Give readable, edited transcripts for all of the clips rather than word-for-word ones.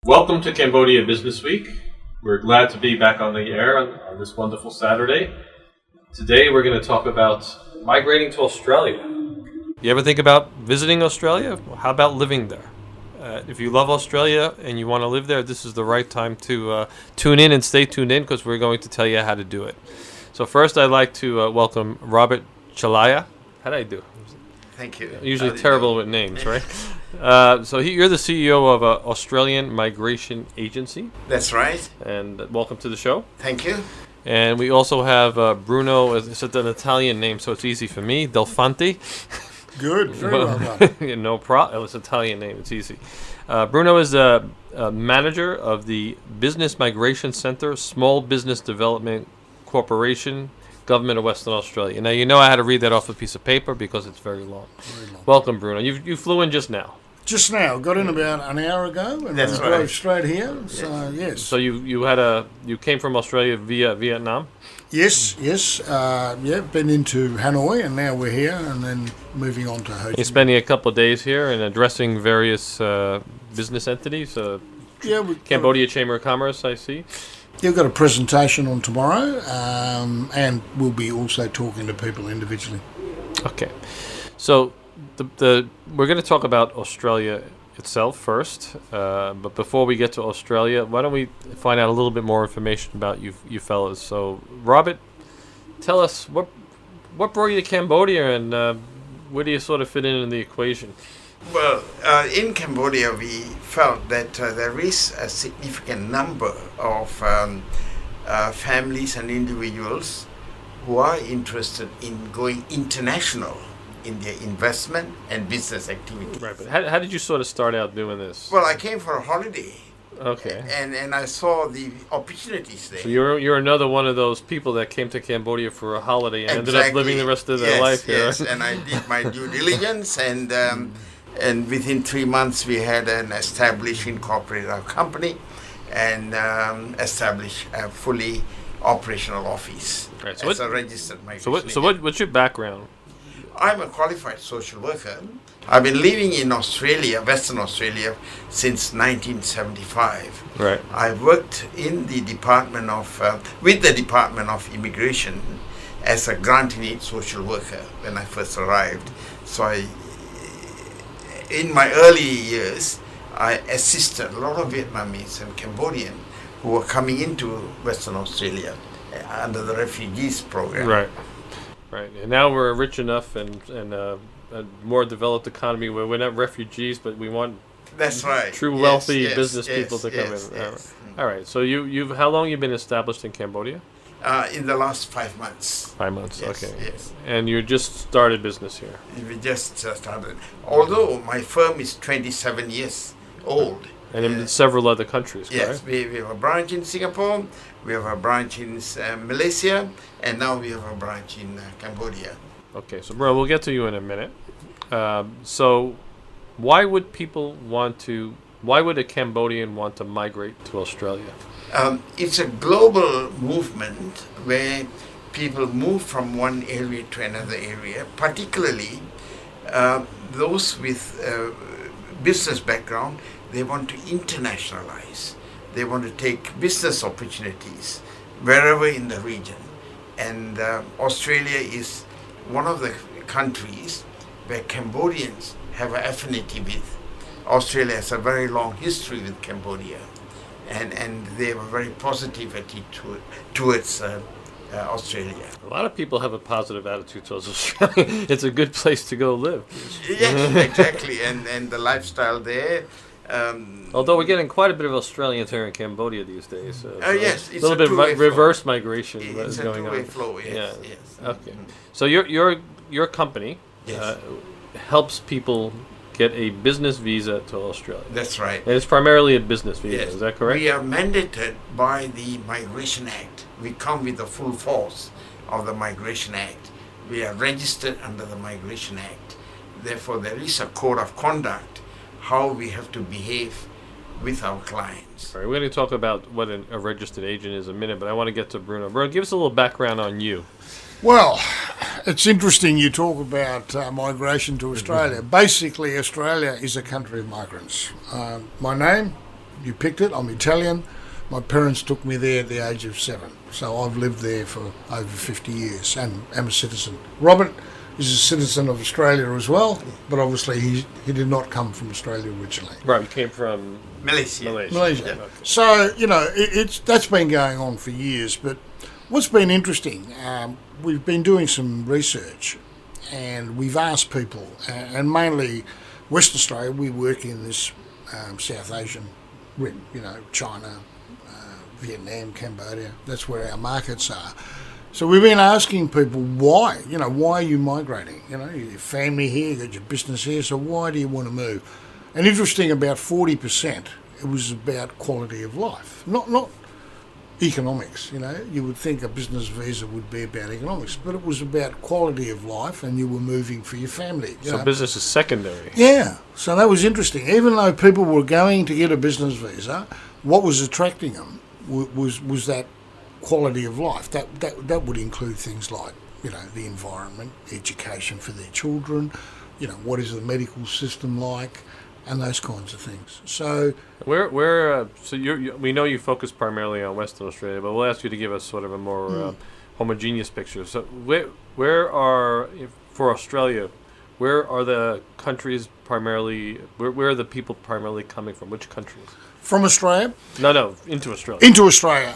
Welcome to Cambodia Business Week. We're glad to be back on the air on this wonderful Saturday. Today we're going to talk about migrating to Australia. You ever think about visiting Australia? How about living there? If you love Australia and you want to live there, this is the right time to tune in and stay tuned in because we're going to tell you how to do it. So first I'd like to welcome Robert Chelliah. How did I do? Thank you. Usually terrible with names, right? You're the CEO of an Australian migration agency. That's right. And welcome to the show. Thank you. And we also have Bruno. It's an Italian name, so it's easy for me. Delfante. Good. Very well done. No problem. It's an Italian name. It's easy. Bruno is a manager of the Business Migration Center, Small Business Development Corporation, Government of Western Australia. Now, you know I had to read that off a piece of paper because it's very long. Very long. Welcome, Bruno. You flew in just now. Just now. Got in about an hour ago and drove straight here. So, yes. So you came from Australia via Vietnam? Yes. Been into Hanoi and now we're here and then moving on to Ho Chi Minh. You're spending a couple of days here and addressing various business entities. Cambodia Chamber of Commerce, I see. You've got a presentation on tomorrow, and we'll be also talking to people individually. Okay, so we're going to talk about Australia itself first, but before we get to Australia, why don't we find out a little bit more information about you fellas? So, Robert, tell us what brought you to Cambodia, and where do you sort of fit in the equation? Well, in Cambodia, we felt that there is a significant number of families and individuals who are interested in going international in their investment and business activity. Right, but how did you sort of start out doing this? Well, I came for a holiday. Okay. And I saw the opportunities there. So you're another one of those people that came to Cambodia for a holiday and ended up living the rest of their life here. Yes, and I did my due diligence and within 3 months, we had incorporated our company and established a fully operational office as a registered migration. So what's your background? I'm a qualified social worker. I've been living in Australia, Western Australia, since 1975. Right. I worked in the with the Department of Immigration as a grant-in-aid social worker when I first arrived. So in my early years, I assisted a lot of Vietnamese and Cambodian who were coming into Western Australia under the refugees program. Right. And now we're rich enough and a more developed economy where we're not refugees, but we want true wealthy business people to come in. Yes. All right. So how long you been established in Cambodia? In the last 5 months. 5 months, yes, okay. Yes. And you just started business here? We just started. Although my firm is 27 years old. And in several other countries, correct? Yes, we have a branch in Singapore, we have a branch in Malaysia, and now we have a branch in Cambodia. Okay, so Bruno, we'll get to you in a minute. So why would a Cambodian want to migrate to Australia? It's a global movement where people move from one area to another area, particularly those with business background. They want to internationalize. They want to take business opportunities wherever in the region. And Australia is one of the countries where Cambodians have an affinity with. Australia has a very long history with Cambodia. And they have a very positive attitude towards Australia. A lot of people have a positive attitude towards Australia. It's a good place to go live. Yes, exactly. And the lifestyle there. Although we're getting quite a bit of Australians here in Cambodia these days. Yes, it's a little bit of reverse migration is going on. It's a two-way flow, yes. Okay. So your company helps people get a business visa to Australia. That's right. And it's primarily a business visa, yes. Is that correct? We are mandated by the Migration Act. We come with the full force of the Migration Act. We are registered under the Migration Act. Therefore, there is a code of conduct, how we have to behave with our clients. All right, we're going to talk about what a registered agent is in a minute, but I want to get to Bruno. Bruno, give us a little background on you. Well, it's interesting you talk about migration to Australia. Basically, Australia is a country of migrants. My name, you picked it. I'm Italian. My parents took me there at the age of 7. So I've lived there for over 50 years and am a citizen. Robert is a citizen of Australia as well, but obviously he did not come from Australia originally. Right, he came from Malaysia. Malaysia. Yeah. Okay. So, that's been going on for years. But what's been interesting, we've been doing some research and we've asked people, and mainly Western Australia, we work in this South Asian rim, China, Vietnam, Cambodia, that's where our markets are. So we've been asking people why, why are you migrating? Your family here, you got your business here, so why do you want to move? And interesting, about 40%, it was about quality of life, not economics. You would think a business visa would be about economics, but it was about quality of life, and you were moving for your family. So business is secondary. Yeah, so that was interesting. Even though people were going to get a business visa, what was attracting them was that quality of life. That would include things like, the environment, education for their children, what is the medical system like, and those kinds of things. So we know you focus primarily on Western Australia, but we'll ask you to give us sort of a more homogeneous picture. So for Australia, where are the countries primarily? Where are the people primarily coming from? Which countries? From Australia? No, into Australia. Into Australia.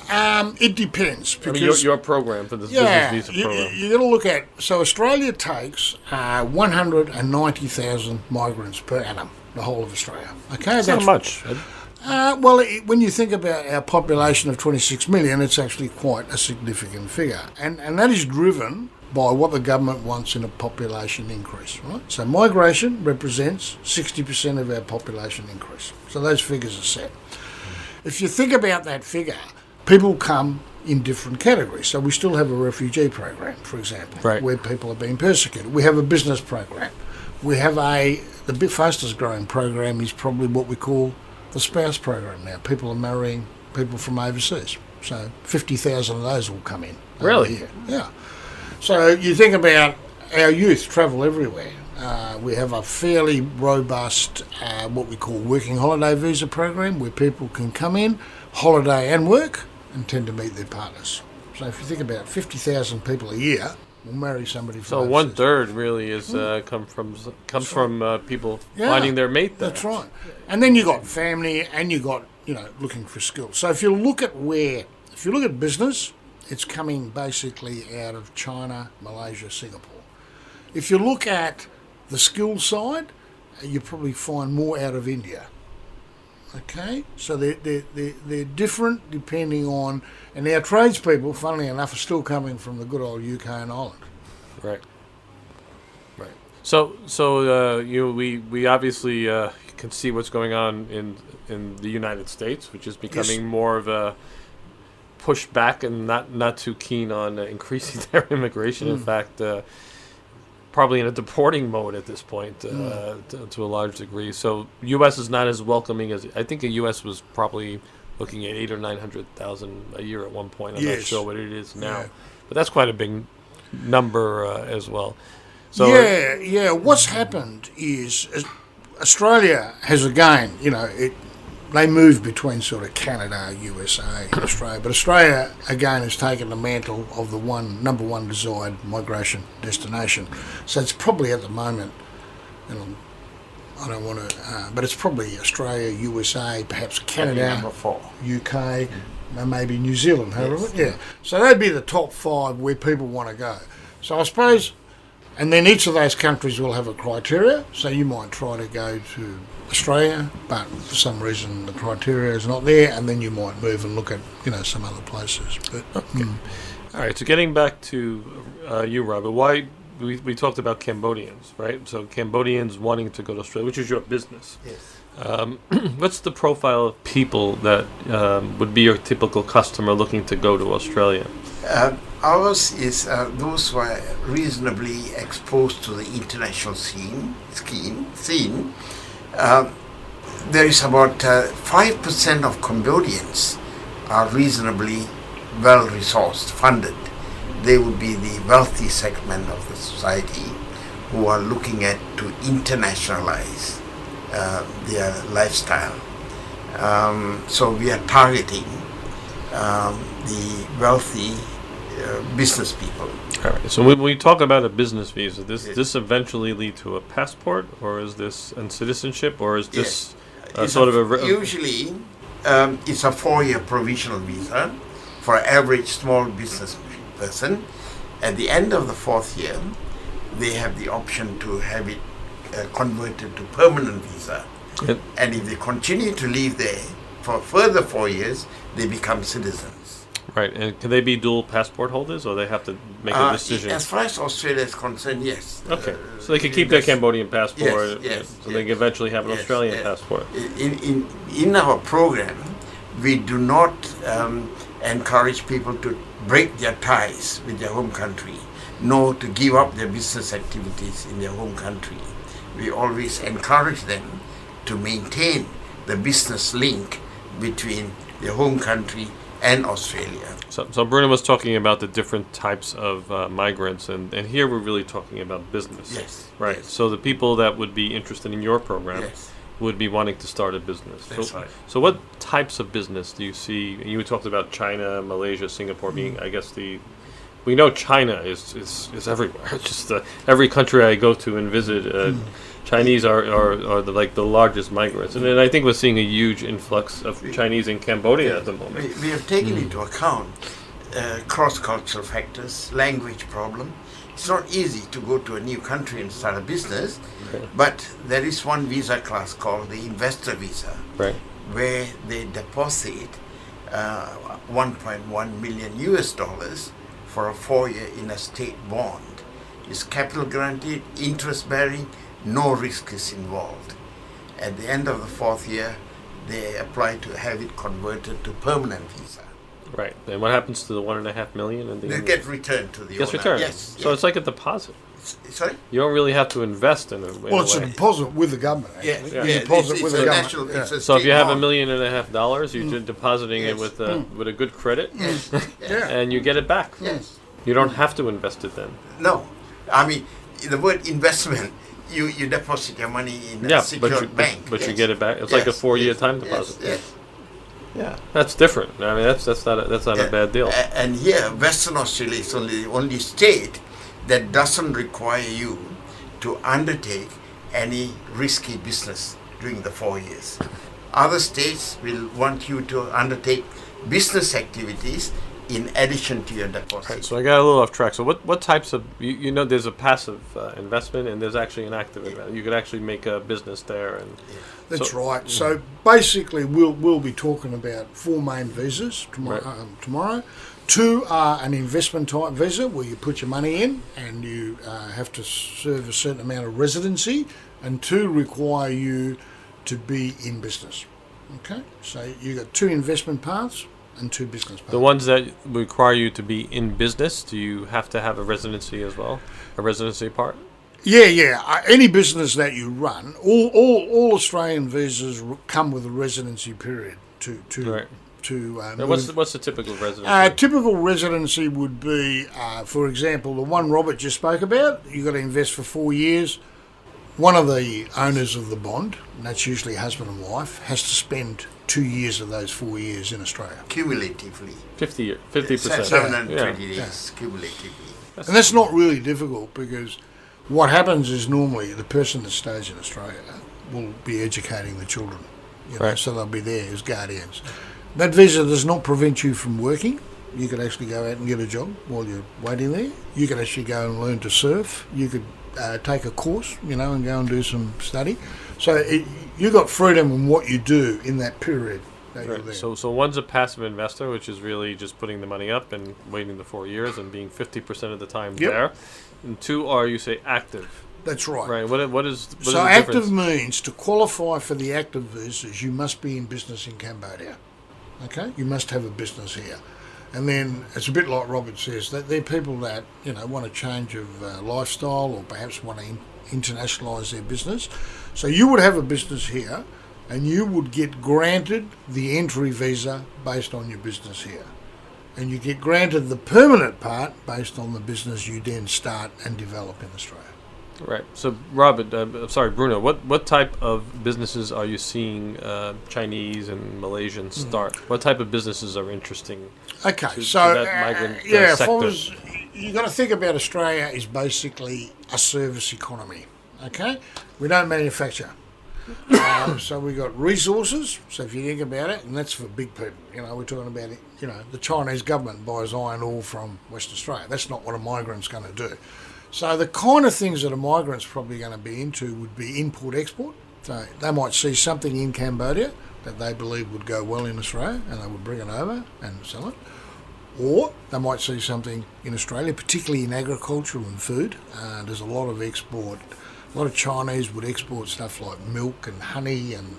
It depends. Because your program for this business visa program. You got to look at. So Australia takes 190,000 migrants per annum. The whole of Australia. Okay, that's not much. When you think about our population of 26 million, it's actually quite a significant figure, and that is driven by what the government wants in a population increase, right? So migration represents 60% of our population increase. So those figures are set. If you think about that figure, people come in different categories. So we still have a refugee program, for example, right, where people are being persecuted. We have a business program. We have the fastest growing program is probably what we call the spouse program now. People are marrying people from overseas. So 50,000 of those will come in. Really? Yeah. So you think about our youth travel everywhere. We have a fairly robust, what we call working holiday visa program, where people can come in, holiday and work, and tend to meet their partners. So if you think about 50,000 people a year will marry somebody from overseas. 1/3 really is comes from people finding their mate there. That's right. And then you got family, and you got looking for skills. So if you look at business, it's coming basically out of China, Malaysia, Singapore. If you look at the skill side, you probably find more out of India. Okay, so they're different depending on, and our tradespeople, funnily enough, are still coming from the good old UK and Ireland. Right. So we obviously can see what's going on in the United States, which is becoming more of a pushback and not too keen on increasing their immigration. In fact, probably in a deporting mode at this point to a large degree. So U.S. is not as welcoming as I think the U.S. was probably looking at 800,000 or 900,000 a year at one point. I'm not sure what it is now, but that's quite a big number as well. So what's happened is Australia has again, they move between sort of Canada, USA, and Australia, but Australia again has taken the mantle of the number one desired migration destination. So it's probably at the moment, I don't want to, but it's probably Australia, USA, perhaps Canada, number 4. UK, and maybe New Zealand. So that'd be the top 5 where people want to go. So I suppose, and then each of those countries will have a criteria. So you might try to go to Australia, but for some reason the criteria is not there, and then you might move and look at some other places. But all right. So getting back to you, Robert, why we talked about Cambodians, right? So Cambodians wanting to go to Australia, which is your business. Yes. What's the profile of people that would be your typical customer looking to go to Australia? Ours is those who are reasonably exposed to the international scene. There is about 5% of Cambodians are reasonably well-resourced, funded. They would be the wealthy segment of the society who are looking at to internationalize their lifestyle. So we are targeting the wealthy business people. All right. So when we talk about a business visa, this eventually lead to a passport, or is this a citizenship, or is this usually it's a 4-year provisional visa for an average small business person. At the end of the 4th year, they have the option to have it converted to permanent visa. Yep. And if they continue to live there for further 4 years, they become citizens. Right, and can they be dual passport holders, or they have to make a decision? As far as Australia is concerned, yes. Okay, so they can keep their Cambodian passport, yes, so they can eventually have an Australian passport. In our program, we do not encourage people to break their ties with their home country, nor to give up their business activities in their home country. We always encourage them to maintain the business link between their home country and Australia. So Bruno was talking about the different types of migrants, and here we're really talking about business. Yes. Right. Yes. So the people that would be interested in your program Yes. would be wanting to start a business. That's right. So what types of business do you see? You talked about China, Malaysia, Singapore being, I guess, we know China is everywhere. It's just every country I go to and visit, Chinese are the largest migrants, and then I think we're seeing a huge influx of Chinese in Cambodia at the moment. We have taken into account cross-cultural factors, language problem. It's not easy to go to a new country and start a business, but there is one visa class called the investor visa, Right. where they deposit 1.1 million US dollars for a 4-year in a state bond. It's capital guaranteed, interest bearing, no risk is involved. At the end of the 4th year, they apply to have it converted to permanent visa. Right. And what happens to the 1.5 million? And They get returned to the gets owner. returned. Yes. So it's like a deposit. Sorry? You don't really have to invest in it. Well, it's a deposit with the government. Actually. Yeah. You deposit It's with a the government. national- Yeah. it's a So if you state have bond. $1.5 million, you're depositing it Yes. with a good credit, Yeah. and you get it back. Yes. You don't have to invest it then. No. I mean, the word investment, you deposit your money in a Yeah, secured bank. but you Yes. get it back. It's like a Yes, 4-year yes, time yes, deposit. Yes. Yeah. That's different. I mean, that's not a bad deal. And here, Western Australia is the only state that doesn't require you to undertake any risky business during the 4 years. Other states will want you to undertake business activities in addition to your deposit. Right, so I got a little off track. So what types of you know? There's a passive investment, and there's actually an active investment. You could actually make a business there, and That's so- right. So basically, we'll be talking about 4 main visas tomorrow. 2 are an investment type visa where you put your money in and you have to serve a certain amount of residency, and 2 require you to be in business. Okay, so you got 2 investment paths and 2 business paths. the ones that require you to be in business, do you have to have a residency as well? A residency part? Yeah. Any business that you run, all Australian visas come with a residency period to Right. Now, move. what's the typical residency? Typical residency would be, for example, the one Robert just spoke about. You've got to invest for 4 years. One of the owners of the bond, and that's usually husband and wife, has to spend 2 years of those 4 years in Australia. Cumulatively. 50%. 720 Yeah. days cumulatively. And that's not really difficult, because what happens is normally the person that stays in Australia will be educating the children. Right. So they'll be there as guardians. That visa does not prevent you from working. You could actually go out and get a job while you're waiting there. You could actually go and learn to surf. You could take a course, and go and do some study. So you got freedom in what you do in that period that you're there. So one's a passive investor, which is really just putting the money up and waiting the 4 years and being 50% of the time there. And 2 are, you say, active. That's right. Right. What is So the active difference? means, to qualify for the active visas, you must be in business in Cambodia. Okay? You must have a business here. And then it's a bit like Robert says, that they're people that, want a change of lifestyle, or perhaps want to internationalise their business. So you would have a business here, and you would get granted the entry visa based on your business here. And you get granted the permanent part based on the business you then start and develop in Australia. Right. So, Robert, sorry, Bruno, what type of businesses are you seeing Chinese and Malaysians start? What type of businesses are interesting Okay, to so that migrant yeah, sector? you got to think about Australia is basically a service economy. Okay, we don't manufacture, so we got resources. So if you think about it, and that's for big people. You know, we're talking about it. You know, the Chinese government buys iron ore from Western Australia. That's not what a migrant's going to do. So the kind of things that a migrant's probably going to be into would be import-export. So they might see something in Cambodia that they believe would go well in Australia and they would bring it over and sell it. Or they might see something in Australia, particularly in agriculture and food. There's a lot of export. A lot of Chinese would export stuff like milk and honey and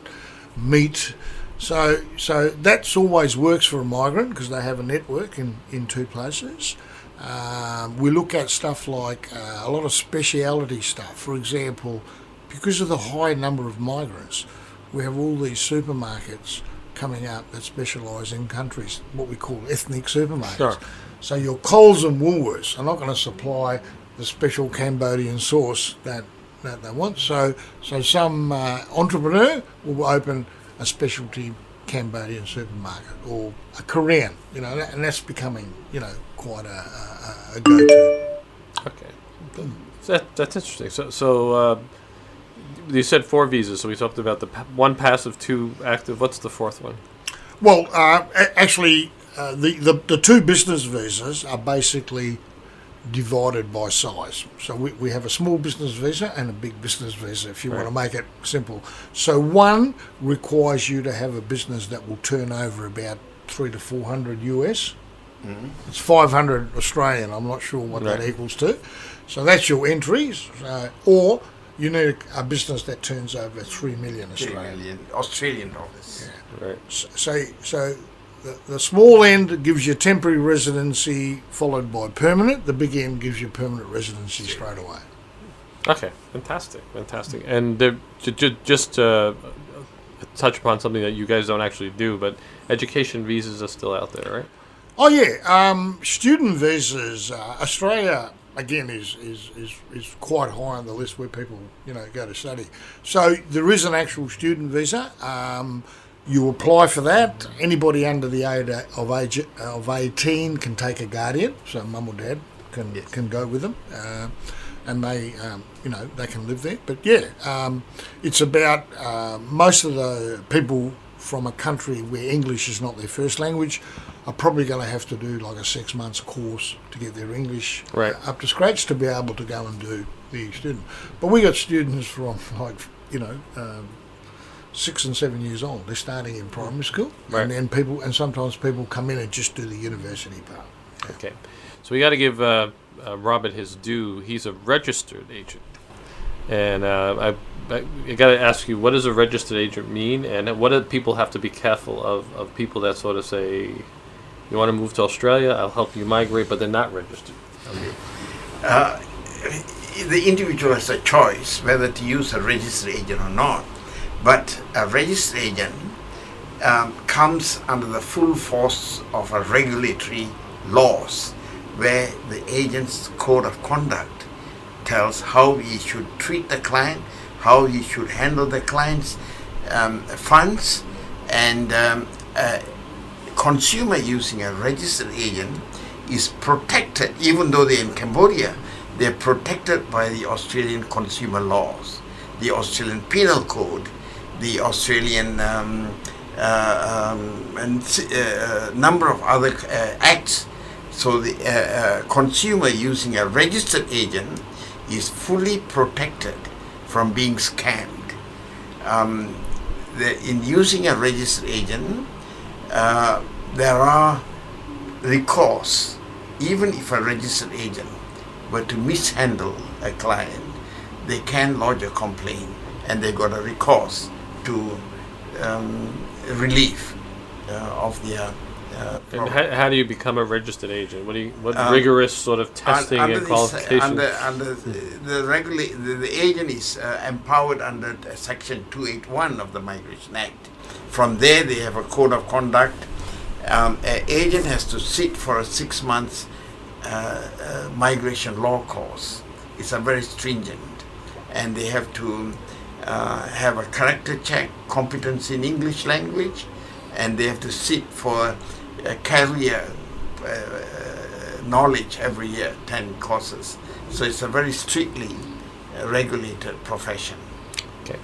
meat. So that's always works for a migrant because they have a network in two places. We look at stuff like a lot of speciality stuff. For example, because of the high number of migrants, we have all these supermarkets coming up that specialise in countries, what we call ethnic supermarkets. Sure. So your Coles and Woolworths are not going to supply the special Cambodian sauce that they want. So some entrepreneur will open a specialty Cambodian supermarket or a Korean, and that's becoming, quite a go-to. Okay, that's interesting. So you said 4 visas. So we talked about the 1 passive, 2 active. What's the 4th one? Well, actually, the 2 business visas are basically divided by size. So we have a small business visa and a big business visa, if you want to make it simple. So one requires you to have a business that will turn over about 300 to 400 US. Mm-hmm. It's 500 Australian. I'm not sure what that equals to. So that's your entries. Or you need a business that turns over 3 million Australian. 3 million Australian dollars. Yeah. Right. So the small end gives you temporary residency followed by permanent. The big end gives you permanent residency straight away. Okay, fantastic. And just touch upon something that you guys don't actually do, but education visas are still out there, right? Oh yeah, student visas. Australia again is quite high on the list where people go to study. So there is an actual student visa. You apply for that. Anybody under the age of 18 can take a guardian, so mum or dad can go with them, and they they can live there. But it's about most of the people from a country where English is not their first language are probably going to have to do like a 6 months course to get their English up to scratch to be able to go and do the student. But we got students from 6 and 7 years old. They're starting in primary school, and then sometimes people come in and just do the university part. Okay, so we got to give Robert his due. He's a registered agent, and I got to ask you, what does a registered agent mean, and what do people have to be careful of people that sort of say, you want to move to Australia, I'll help you migrate, but they're not registered? The individual has a choice whether to use a registered agent or not. But a registered agent comes under the full force of a regulatory laws where the agent's code of conduct tells how he should treat the client, how he should handle the client's funds, and a consumer using a registered agent is protected. Even though they're in Cambodia, they're protected by the Australian consumer laws, the Australian Penal Code, the Australian number of other acts. So the consumer using a registered agent is fully protected from being scammed. In using a registered agent, there are recourse. Even if a registered agent were to mishandle a client, they can lodge a complaint and they got a recourse to relief of their and how do you become a registered agent? What rigorous sort of testing and qualifications? The agent is empowered under Section 281 of the Migration Act. From there, they have a code of conduct. An agent has to sit for a 6 months migration law course. It's a very stringent. and they have to have a character check, competence in English language, and they have to sit for a career knowledge every year, 10 courses. So it's a very strictly regulated profession. Okay.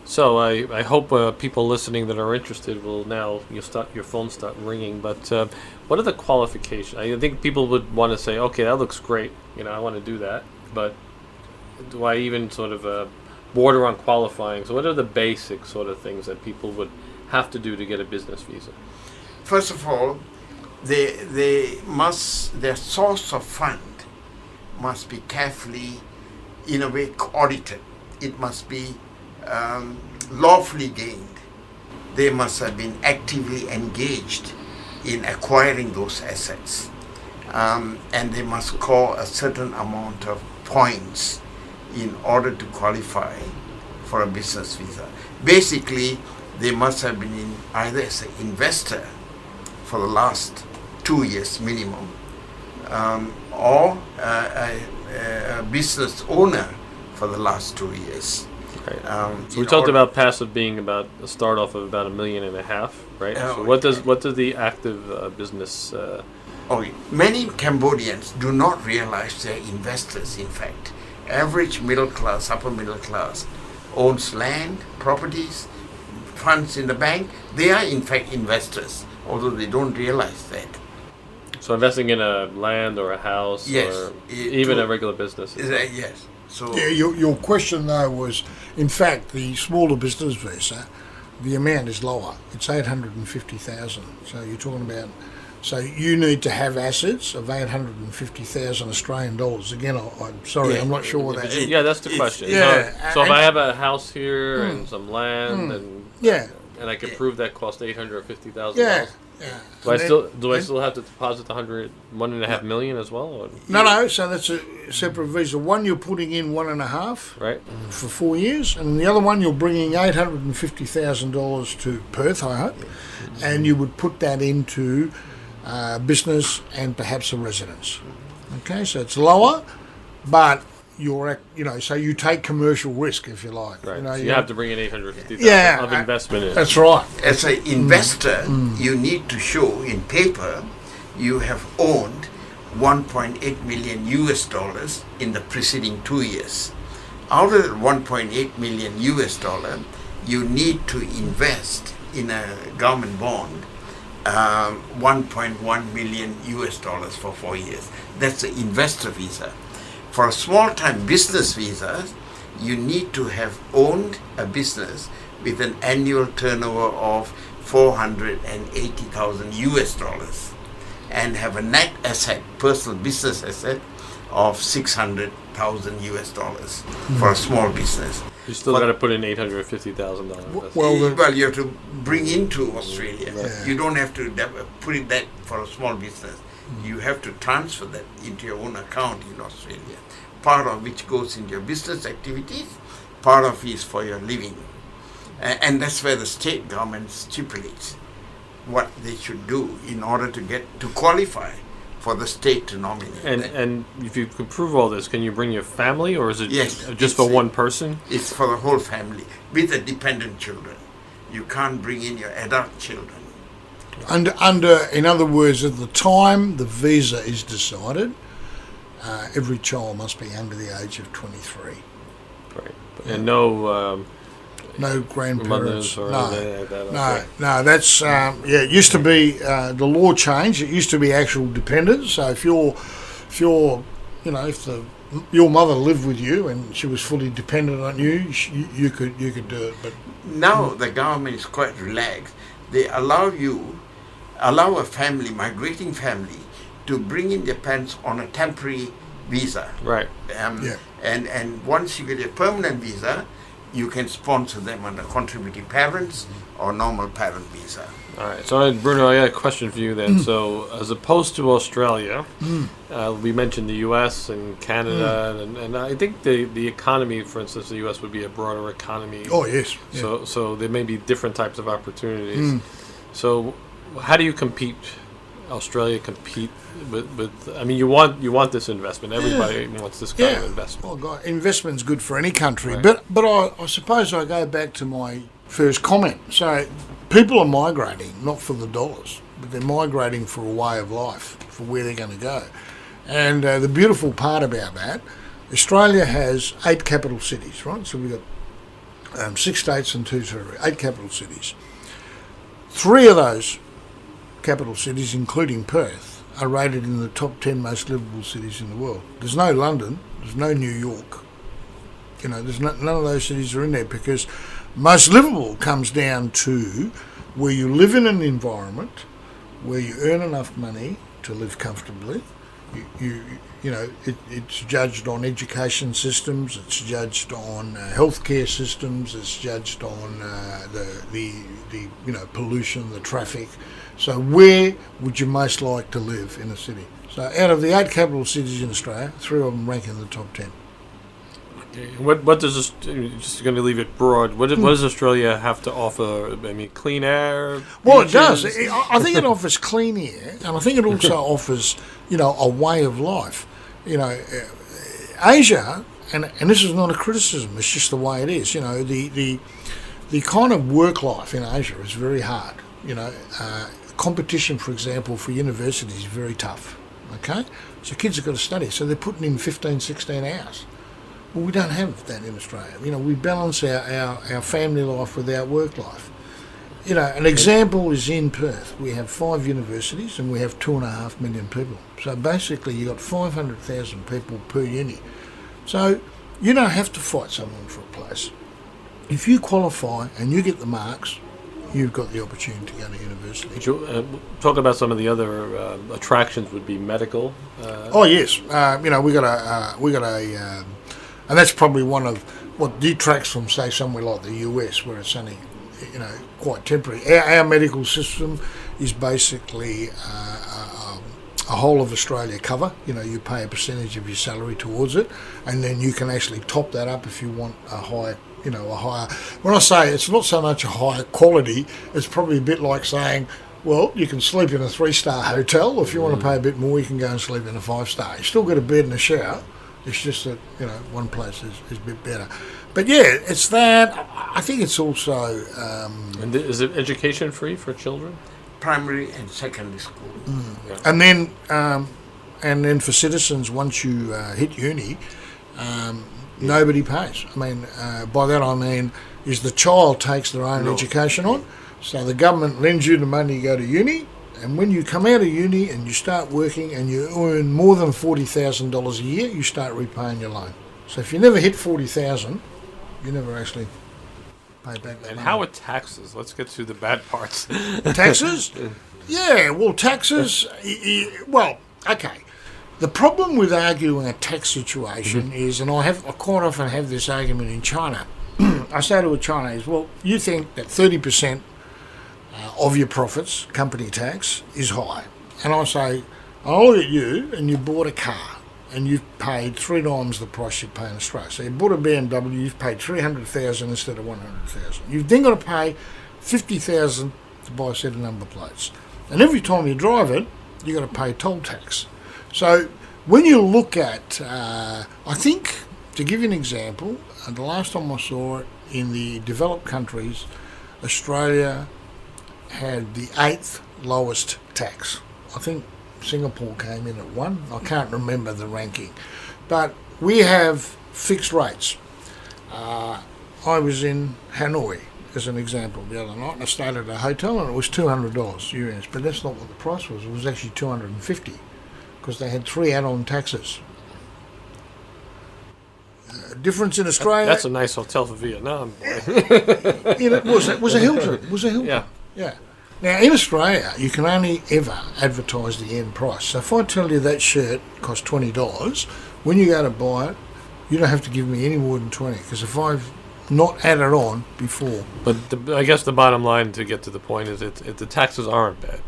So I hope people listening that are interested will now your phone start ringing. But what are the qualifications? I think people would want to say, okay, that looks great. I want to do that. But do I even sort of border on qualifying? So what are the basic sort of things that people would have to do to get a business visa? First of all, their source of fund must be carefully, in a way, audited. It must be lawfully gained. They must have been actively engaged in acquiring those assets, and they must score a certain amount of points in order to qualify for a business visa. Basically, they must have been in either as an investor for the last 2 years minimum, or a business owner for the last 2 years. Right. So we talked about passive being about a start off of about $1.5 million, right? So what does the active business? Many Cambodians do not realize they're investors. In fact, average middle class, upper middle class, owns land, properties, funds in the bank. They are in fact investors, although they don't realize that. So investing in a land or a house, yes, or even a regular business. Yes. So yeah, your question though was, in fact, the smaller business visa, the amount is lower. It's 850,000. So you're talking about. So you need to have assets of 850,000 Australian dollars. Again, I'm sorry, I'm not sure what that is. Yeah, that's the question. Yeah, so if I have a house here and some land, and I can prove that cost $850,000. Yeah. Do I still have to deposit the $1.5 million as well? Or? No. So that's a separate visa. One you're putting in 1.5, right, for 4 years, and the other one you're bringing $850,000 to Perth, I hope, and you would put that into business and perhaps a residence. Okay, so it's lower, but so you take commercial risk, if you like. Right. So you have to bring in $850,000 of investment in. That's right. As an investor, you need to show in paper you have owned $1.8 million in the preceding 2 years. Out of the $1.8 million you need to invest in a government bond $1.1 million for 4 years. That's the investor visa. For a small-time business visa, you need to have owned a business with an annual turnover of $480,000 and have a net asset, personal business asset, of $600,000 for a small business. You still got to put in $850,000. Well, you have to bring into Australia. Yeah. You don't have to put it that for a small business. You have to transfer that into your own account in Australia. Part of which goes into your business activities, part of it is for your living. And that's where the state government stipulates what they should do in order to qualify for the state to nominate. And if you can prove all this, can you bring your family, or is it just for one person? It's for the whole family with the dependent children. You can't bring in your adult children. In other words, at the time the visa is decided, every child must be under the age of 23. Right. And no grandparents. Or no, like that. Okay. No. That's it used to be the law changed. It used to be actual dependents. So if your mother lived with you and she was fully dependent on you, you could do it. But now the government is quite relaxed. They allow a family, migrating family, to bring in their parents on a temporary visa. Right. And once you get a permanent visa, you can sponsor them under contributing parents or normal parent visa. All right. So, Bruno, I got a question for you then. So, as opposed to Australia, we mentioned the U.S. and Canada, and I think the economy, for instance, the U.S. would be a broader economy. Oh, yes. Yeah. So there may be different types of opportunities. So, how do you compete Australia compete with? I mean, you want this investment. Everybody wants this kind of investment. Well, God, investment's good for any country. Right. But I suppose I go back to my first comment. So people are migrating, not for the dollars, but they're migrating for a way of life, for where they're going to go. And the beautiful part about that, Australia has 8 capital cities, right? So we've got 6 states and 2 territories, 8 capital cities. 3 of those capital cities, including Perth, are rated in the top 10 most livable cities in the world. There's no London, there's no New York. There's none of those cities are in there, because most livable comes down to where you live in an environment where you earn enough money to live comfortably. It's judged on education systems, it's judged on healthcare systems, it's judged on the pollution, the traffic. So where would you most like to live in a city? So out of the 8 capital cities in Australia, 3 of them rank in the top 10. Okay. What does this? Just going to leave it broad. What does Australia have to offer? I mean, clean air. Well, beaches? it does. I think it offers clean air, and I think it also offers, a way of life. Asia, and this is not a criticism. It's just the way it is. The kind of work life in Asia is very hard. Competition, for example, for universities is very tough. Okay, so kids have got to study, so they're putting in 15, 16 hours. Well, we don't have that in Australia. We balance our family life with our work life. An example is in Perth. We have 5 universities and we have 2.5 million people. So basically you've got 500,000 people per uni. So you don't have to fight someone for a place. If you qualify and you get the marks, you've got the opportunity to go to university. Could you talk about some of the other attractions? Would be medical. Oh yes, we got a. And that's probably one of what detracts from, say, somewhere like the US, where it's only, quite temporary. Our medical system is basically a whole of Australia cover. You pay a percentage of your salary towards it, and then you can actually top that up if you want a higher. When I say it's not so much a higher quality, it's probably a bit like saying, well, you can sleep in a 3-star hotel. If you want to pay a bit more, you can go and sleep in a 5-star. You still get a bed and a shower. It's just that, one place is a bit better. But yeah, it's that. I think it's also... and is it education free for children? Primary and secondary school. Yeah. And then for citizens, once you hit uni, nobody pays. I mean, by that I mean is the child takes their own education on. So the government lends you the money to go to uni. And when you come out of uni and you start working and you earn more than $40,000 a year, you start repaying your loan. So if you never hit 40,000, you never actually pay back that And money. how are taxes? Let's get to the bad parts. Taxes? Yeah, well, taxes... Well, okay. The problem with arguing a tax situation is, and I quite often have this argument in China. I say to a Chinese, well, you think that 30% of your profits, company tax, is high. And I say, I look at you and you bought a car and you've paid 3 times the price you pay in Australia. So you bought a BMW, you've paid $300,000 instead of $100,000. You've then got to pay $50,000 to buy a set of number plates. And every time you drive it, you've got to pay toll tax. So when you look at, I think, to give you an example, the last time I saw it in the developed countries, Australia had the 8th lowest tax. I think Singapore came in at 1. I can't remember the ranking. But we have fixed rates. I was in Hanoi, as an example, the other night, and I stayed at a hotel and it was $200 US, but that's not what the price was. It was actually $250 because they had 3 add-on taxes. Difference in Australia... That's a nice hotel for Vietnam. It was a Hilton. It was a Hilton. Yeah. Yeah. Now, in Australia, you can only ever advertise the end price. So if I tell you that shirt costs $20, when you go to buy it, you don't have to give me any more than 20, because if I've not added on before... But I guess the bottom line, to get to the point, is the taxes aren't bad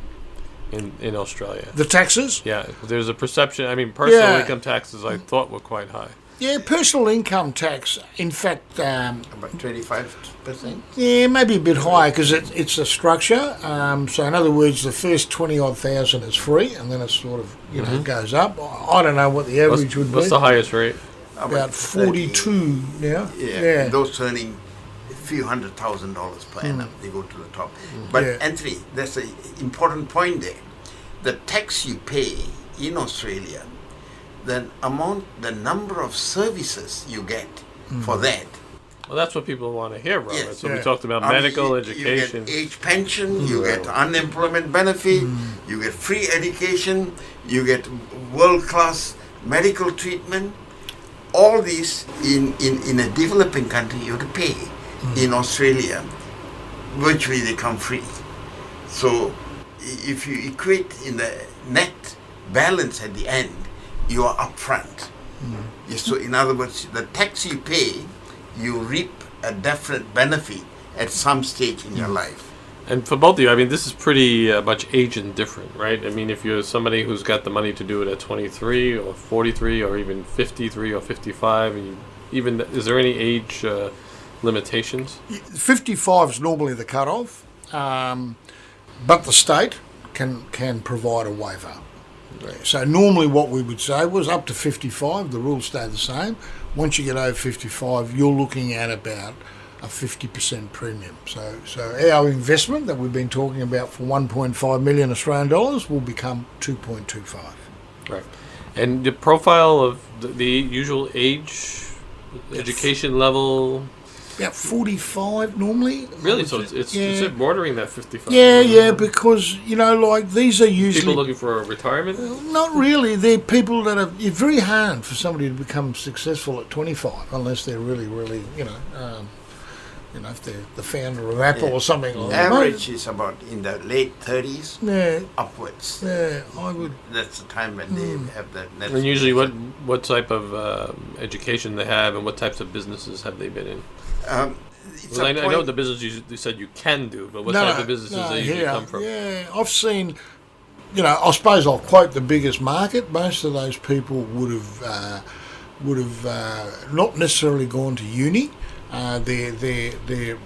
in Australia. The taxes? Yeah, there's a perception. I mean, personal Yeah. income taxes I thought were quite high. Yeah, personal income tax, in fact, About 25%. yeah, maybe a bit higher because it's a structure. So in other words, the first 20-odd thousand is free, and then it sort of goes up. I don't know what the average would be. What's the highest rate? About 42 now. Yeah, those earning a few $100,000 per annum, they go to the top. But Anthony, that's an important point there. The tax you pay in Australia, the number of services you get for that. Well, that's what people want to hear, Robert. Yes. So we talked about medical, you education. get age pension, you get unemployment benefit, you get free education, you get world-class medical treatment. All these in a developing country you have to pay. In Australia, virtually they come free. So if you equate in the net balance at the end, you are upfront. Yes, so in other words, the tax you pay, you reap a definite benefit at some stage in your life. And for both of you, I mean, this is pretty much age indifferent, right? I mean, if you're somebody who's got the money to do it at 23 or 43 or even 53 or 55, and is there any age limitations? 55 is normally the cutoff, but the state can provide a waiver. Right. So normally what we would say was up to 55, the rules stay the same. Once you get over 55, you're looking at about a 50% premium. So our investment that we've been talking about for 1.5 million Australian dollars will become 2.25. Right. And the profile of the usual age, education level? About 45 normally. Really? So it's bordering that 55? Yeah, because, these are usually... People looking for a retirement? Not really. They're people that are... It's very hard for somebody to become successful at 25 unless they're really, really, if they're the founder of Apple or something like that. Average is about in the late 30s upwards. Yeah, I would... That's the time when they have that... And usually what type of education they have and what types of businesses have they been in? I know the business you said you can do, but what type of businesses they usually come from? Yeah, I've seen... I suppose I'll quote the biggest market. Most of those people would have not necessarily gone to uni. Their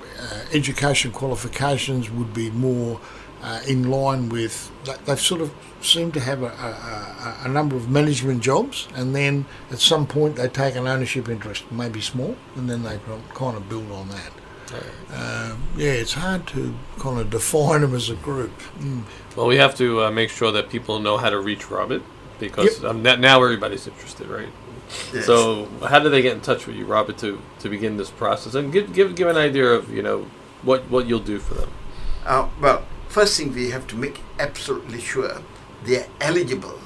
education qualifications would be more in line with... They've sort of seem to have a number of management jobs, and then at some point they take an ownership interest, maybe small, and then they kind of build on that. It's hard to kind of define them as a group. Well, we have to make sure that people know how to reach Robert, because now everybody's interested, right? Yes. So how do they get in touch with you, Robert, to begin this process? And give an idea of what you'll do for them. Well, first thing we have to make absolutely sure they're eligible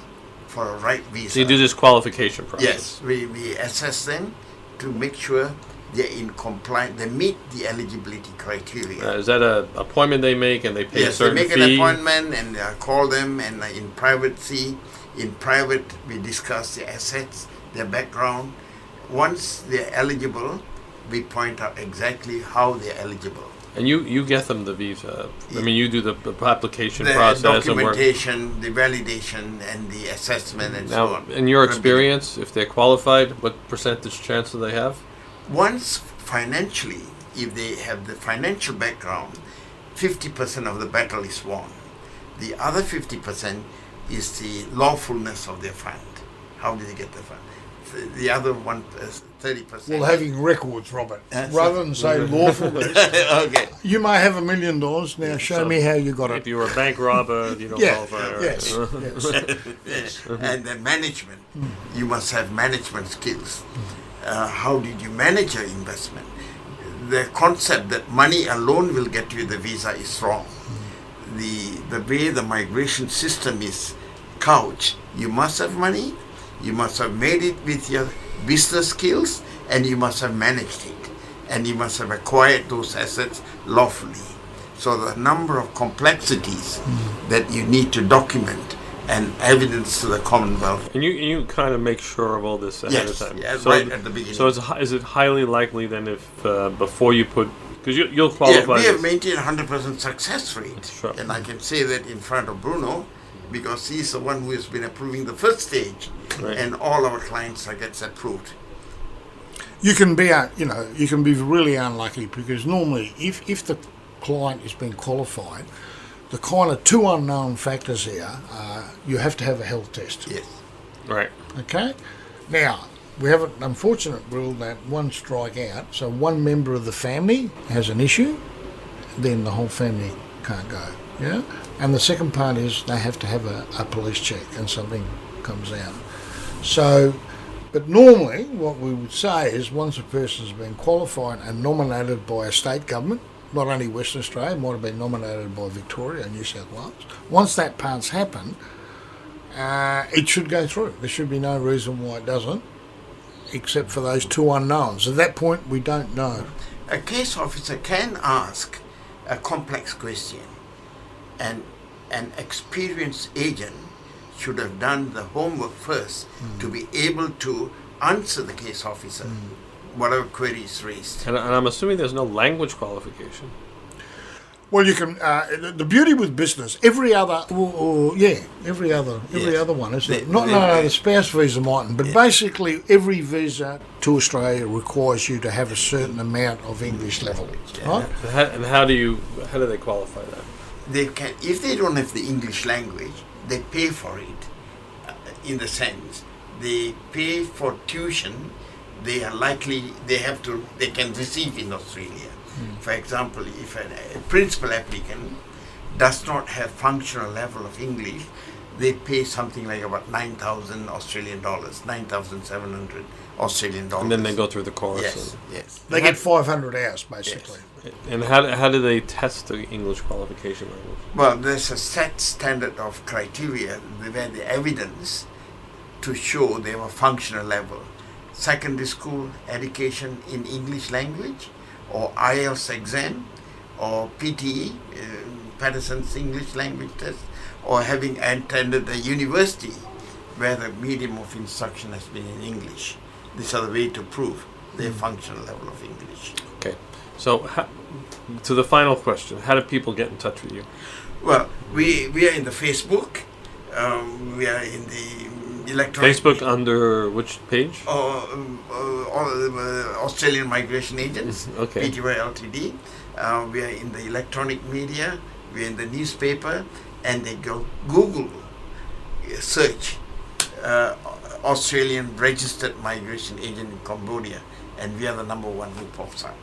for a right visa. So you do this qualification process? Yes, we assess them to make sure they're in compliance, they meet the eligibility criteria. Is that an appointment they make and they pay a certain fee? Yes, they make an appointment and call them, and in private we discuss their assets, their background. Once they're eligible, we point out exactly how they're eligible. And you get them the visa. I mean, you do the application the process. documentation, the validation, and the assessment, and so on. In your experience, if they're qualified, what percentage chance do they have? Once financially, if they have the financial background, 50% of the battle is won. The other 50% is the lawfulness of their fund. How did they get the fund? The other 30%. Well, having records, Robert, rather than say lawfulness. Okay. You may have $1 million. Now show me how you got it. If you were a bank robber, you don't qualify. Yes. Yes. And the management. You must have management skills. How did you manage your investment? The concept that money alone will get you the visa is wrong. The way the migration system is couched, you must have money, you must have made it with your business skills, and you must have managed it, and you must have acquired those assets lawfully. So the number of complexities that you need to document and evidence to the Commonwealth. And you kind of make sure of all this ahead of time. Yes, right at the beginning. So is it highly likely then if before you put, because you'll qualify? Yeah, we have maintained 100% success rate, sure. And I can say that in front of Bruno, because he's the one who has been approving the first stage, right. And all our clients gets approved. You can be, you can be really unlucky because normally, if the client is being qualified, the kind of two unknown factors here are you have to have a health test. Yes. Right. Okay. Now we have an unfortunate rule that one strike out, so one member of the family has an issue, then the whole family can't go. Yeah. And the second part is they have to have a police check and something comes out. So. But normally, what we would say is once a person's been qualified and nominated by a state government, not only Western Australia, might have been nominated by Victoria and New South Wales, once that part's happened, it should go through. There should be no reason why it doesn't, except for those two unknowns. At that point, we don't know. A case officer can ask a complex question, and an experienced agent should have done the homework first to be able to answer the case officer, whatever query is raised. And I'm assuming there's no language qualification. Well, you can. The beauty with business, every other one, isn't it? The spouse visa mightn't, but basically every visa to Australia requires you to have a certain amount of English level, right? And how do they qualify that? They can, if they don't have the English language, they pay for it. In the sense, they pay for tuition. They are likely they can receive in Australia. For example, if a principal applicant does not have functional level of English, they pay something like about 9,000 Australian dollars, 9,700 Australian dollars. And then they go through the course. Yes. They get 500 hours basically. Yes. And how do they test the English qualification language? Well, there's a set standard of criteria where the evidence to show they have a functional level. Secondary school education in English language, or IELTS exam, or PTE, Patterson's English language test, or having attended a university where the medium of instruction has been in English. These are the way to prove their functional level of English. Okay. So, to the final question, how do people get in touch with you? Well, we are in the Facebook. We are in the electronic... Facebook under which page? Australian Migration Agents, Okay. PTY Ltd. We are in the electronic media. We are in the newspaper. And they go Google search Australian Registered Migration Agent in Cambodia, and we are the number one who pops out.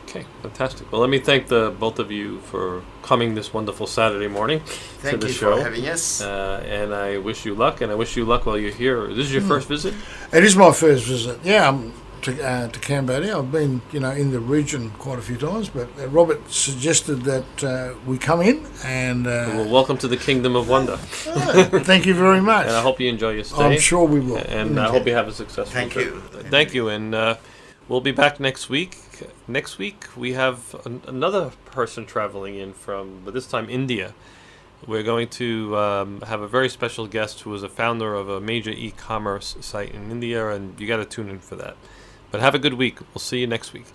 Okay, fantastic. Well, let me thank the both of you for coming this wonderful Saturday morning to the show. Thank you for having us. And I wish you luck, and I wish you luck while you're here. This is your first visit? It is my first visit. Yeah, to Cambodia. I've been, in the region quite a few times, but Robert suggested that we come in and... well, welcome to the Kingdom of Wonder. Thank you very much. And I hope you enjoy your stay. I'm sure we will. And I hope you have a successful trip. Thank you. And we'll be back next week. Next week, we have another person traveling in from, but this time, India. We're going to have a very special guest who is a founder of a major e-commerce site in India, and you got to tune in for that. But have a good week. We'll see you next week.